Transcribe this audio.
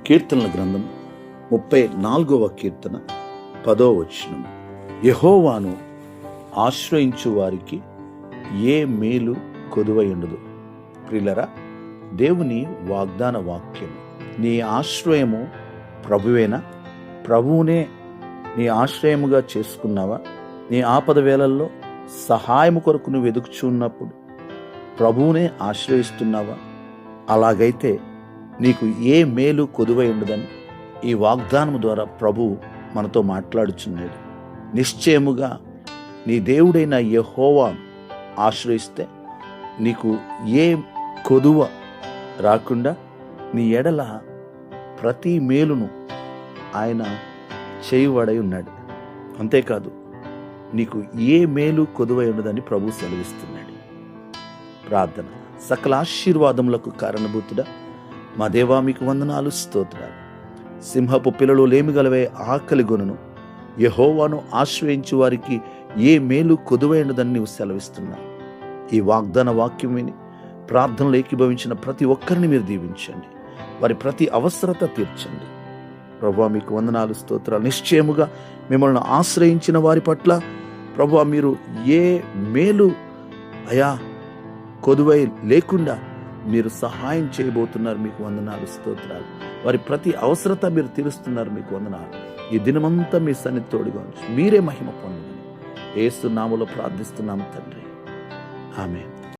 కీర్తనల గ్రంథం 34వ కీర్తన 10వ వచనం. యెహోవాను ఆశ్రయించు వారికి ఏ మేలు కొదువై ఉండదు. ప్రియులరా, దేవుని వాగ్దాన వాక్యం. నీ ఆశ్రయము ప్రభువేనా? ప్రభువునే నీ ఆశ్రయముగా చేసుకున్నావా? నీ ఆపద వేళల్లో సహాయము కొరకు నువ్వు వెదుకుచున్నప్పుడు ప్రభువునే ఆశ్రయిస్తున్నావా? అలాగైతే నీకు ఏ మేలు కొదువై ఉండదని ఈ వాగ్దానము ద్వారా ప్రభువు మనతో మాట్లాడుచున్నాడు. నిశ్చయముగా నీ దేవుడైన యెహోవాను ఆశ్రయిస్తే నీకు ఏ కొదువ రాకుండా నీ ఎడల ప్రతి మేలును ఆయన చేయువాడై ఉన్నాడు. అంతేకాదు, నీకు ఏ మేలు కొదువై ఉండదని ప్రభు సెలవిస్తున్నాడు. ప్రార్థన. సకల ఆశీర్వాదములకు కారణభూతుడా మా దేవా, మీకు వందనాలు, స్తోత్రాలు. సింహపు పిల్లలు లేమిగలవే ఆకలి గొనును. యెహోవాను ఆశ్రయించు వారికి ఏ మేలు కొదువై ఉండదని నీవు సెలవిస్తున్నావు. ఈ వాగ్దాన వాక్యం విని ప్రార్థనలు ఏకీభవించిన ప్రతి ఒక్కరిని మీరు దీవించండి. వారి ప్రతి అవసరత తీర్చండి. ప్రభువా, మీకు వందనాలు, స్తోత్రాలు. నిశ్చయముగా మిమ్మల్ని ఆశ్రయించిన వారి పట్ల ప్రభువా, మీరు ఏ మేలు అయా కొదువై లేకుండా మీరు సహాయం చేయబోతున్నారు. మీకు వందనాలు, స్తోత్రాలు. వారి ప్రతి అవసరత మీరు తీరుస్తున్నారు. మీకు వందనాలు. ఈ దినమంతా మీ సన్నిధి తోడుగా ఉంచి మీరే మహిమ పొందమని యేసు నామములో ప్రార్థిస్తున్నాము తండ్రి. ఆమేన్.